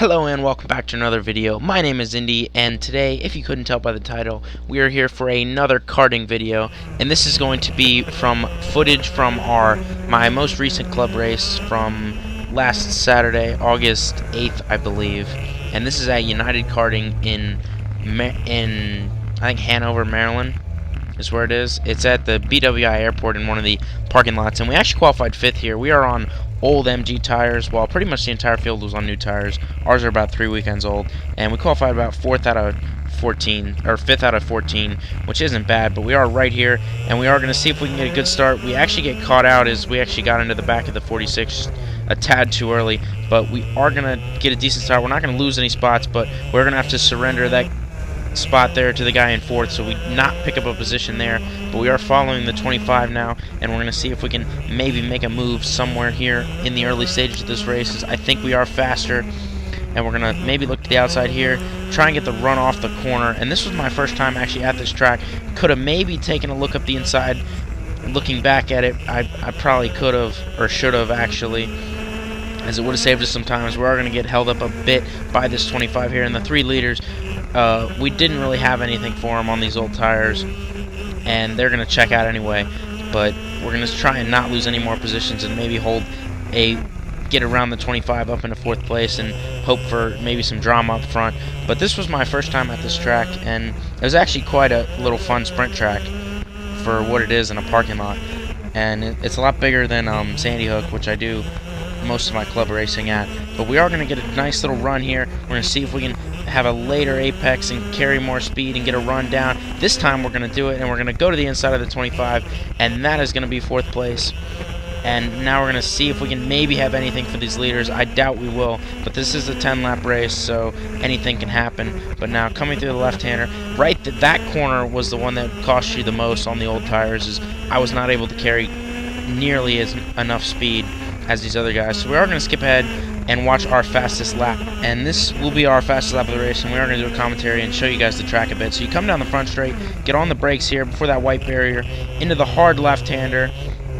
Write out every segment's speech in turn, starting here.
Hello and welcome back to another video. My name is Indy, and today, if you couldn't tell by the title, we are here for another karting video, and this is going to be from footage from my most recent club race from last Saturday, August 8th, I believe. And this is at United Karting in I think Hanover, Maryland is where it is. It's at the BWI airport in one of the parking lots, and we actually qualified 5th here. We are on old MG tires, while pretty much the entire field was on new tires. Ours are about 3 weekends old, and we qualified about 4th out of 14, or 5th out of 14, which isn't bad, but we are right here, and we are going to see if we can get a good start. We actually get caught out as we actually got into the back of the 46 a tad too early, but we are going to get a decent start. We're not going to lose any spots, but we're going to have to surrender that spot there to the guy in 4th, so we not pick up a position there. But we are following the 25 now, and we're going to see if we can maybe make a move somewhere here in the early stages of this race. I think we are faster, and we're going to maybe look to the outside here, try and get the run off the corner. And this was my first time actually at this track. Could have maybe taken a look up the inside. Looking back at it, I probably could have, or should have actually, as it would have saved us some time, as we are going to get held up a bit by this 25 here. And the 3 leaders, we didn't really have anything for them on these old tires, and they're going to check out anyway. But we're going to try and not lose any more positions and maybe get around the 25 up into 4th place and hope for maybe some drama up front. But this was my first time at this track, and it was actually quite a little fun sprint track for what it is in a parking lot. And it's a lot bigger than Sandy Hook, which I do most of my club racing at. But we are going to get a nice little run here. We're going to see if we can have a later apex and carry more speed and get a run down. This time we're going to do it, and we're going to go to the inside of the 25, and that is going to be 4th place. And now we're going to see if we can maybe have anything for these leaders. I doubt we will, but this is a 10-lap race, so anything can happen. But now coming through the left-hander, that corner was the one that cost you the most on the old tires, is I was not able to carry nearly enough speed as these other guys. So we are going to skip ahead and watch our fastest lap, and this will be our fastest lap of the race, and we are going to do a commentary and show you guys the track a bit. So you come down the front straight, get on the brakes here before that white barrier, into the hard left-hander,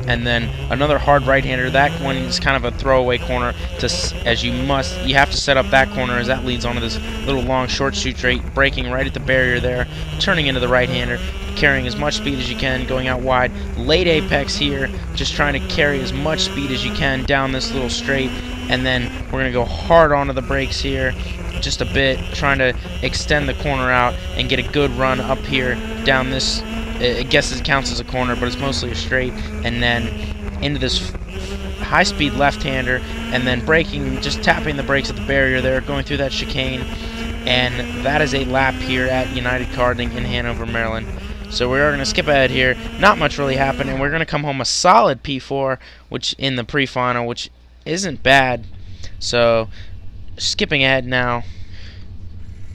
and then another hard right-hander. That one is kind of a throwaway corner, you have to set up that corner as that leads onto this little long short shoot straight, braking right at the barrier there, turning into the right-hander, carrying as much speed as you can, going out wide. Late apex here, just trying to carry as much speed as you can down this little straight, and then we're going to go hard onto the brakes here just a bit, trying to extend the corner out and get a good run up here down this. I guess it counts as a corner, but it's mostly a straight, and then into this high-speed left-hander, and then braking, just tapping the brakes at the barrier there, going through that chicane. And that is a lap here at United Karting in Hanover, Maryland. So we are going to skip ahead here. Not much really happened, and we're going to come home a solid P4, which in the pre-final, which isn't bad. So skipping ahead now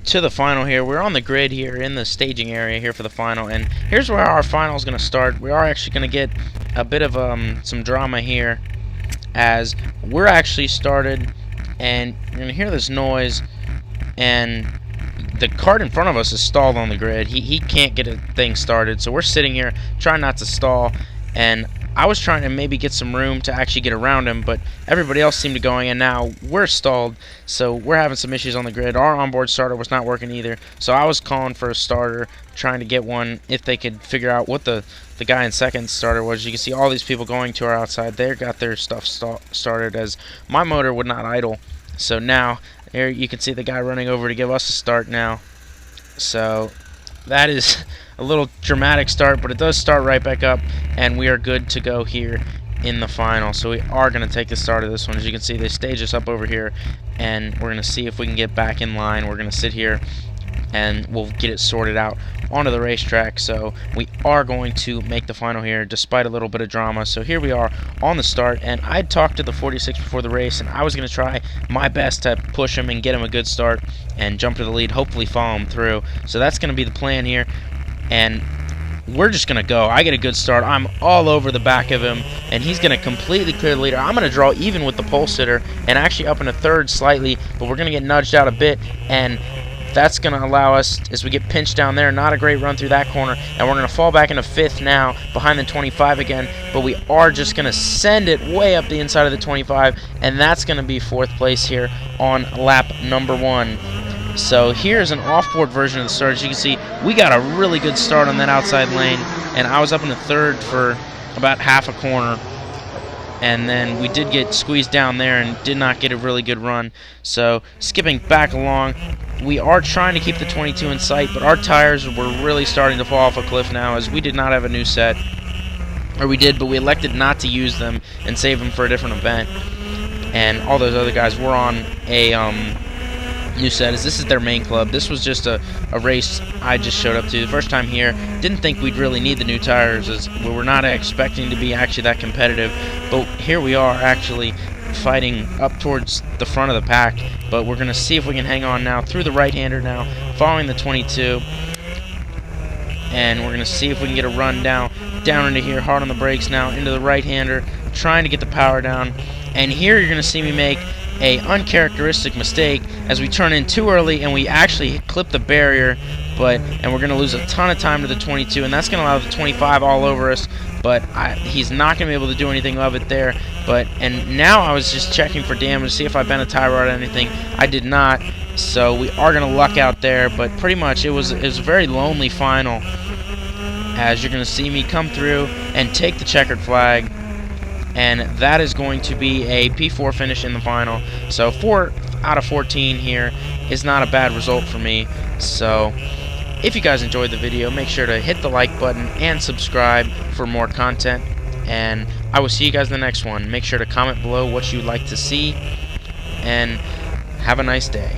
to the final here. We're on the grid here in the staging area here for the final, and here's where our final is going to start. We are actually going to get a bit of some drama here, as we're actually started, and you're going to hear this noise, and the kart in front of us is stalled on the grid. He can't get a thing started, so we're sitting here trying not to stall, and I was trying to maybe get some room to actually get around him, but everybody else seemed to going, and now we're stalled, so we're having some issues on the grid. Our onboard starter was not working either, so I was calling for a starter, trying to get one if they could figure out what the guy in second starter was. You can see all these people going to our outside. They got their stuff started, as my motor would not idle. So now here you can see the guy running over to give us a start now. So that is a little dramatic start, but it does start right back up, and we are good to go here in the final. So we are going to take the start of this one. As you can see, they stage us up over here, and we're going to see if we can get back in line. We're going to sit here, and we'll get it sorted out onto the racetrack. So we are going to make the final here despite a little bit of drama. So here we are on the start, and I talked to the 46 before the race, and I was going to try my best to push him and get him a good start and jump to the lead, hopefully follow him through. So that's going to be the plan here, and we're just going to go. I get a good start. I'm all over the back of him, and he's going to completely clear the leader. I'm going to draw even with the pole sitter and actually up into 3rd slightly, but we're going to get nudged out a bit, and that's going to allow us, as we get pinched down there, not a great run through that corner, and we're going to fall back into 5th now, behind the 25 again, but we are just going to send it way up the inside of the 25, and that's going to be 4th place here on lap number 1. So here's an off-board version of the start. As you can see, we got a really good start on that outside lane, and I was up in the 3rd for about half a corner. And then we did get squeezed down there and did not get a really good run. So skipping back along, we are trying to keep the 22 in sight, but our tires were really starting to fall off a cliff now, as we did not have a new set. Or we did, but we elected not to use them and save them for a different event. And all those other guys were on a new set, as this is their main club. This was just a race I just showed up to the first time here. Didn't think we'd really need the new tires, as we were not expecting to be actually that competitive, but here we are actually fighting up towards the front of the pack. But we're going to see if we can hang on now through the right-hander now, following the 22, and we're going to see if we can get a run down into here, hard on the brakes now, into the right-hander, trying to get the power down. And here you're going to see me make a uncharacteristic mistake as we turn in too early, and we actually clip the barrier, and we're going to lose a ton of time to the 22, and that's going to allow the 25 all over us, but he's not going to be able to do anything of it there. And now I was just checking for damage to see if I bent a tie rod or anything. I did not, so we are going to luck out there, but pretty much it was a very lonely final, as you're going to see me come through and take the checkered flag. And that is going to be a P4 finish in the final. So 4 out of 14 here is not a bad result for me. So if you guys enjoyed the video, make sure to hit the like button and subscribe for more content. And I will see you guys in the next one. Make sure to comment below what you'd like to see. And have a nice day.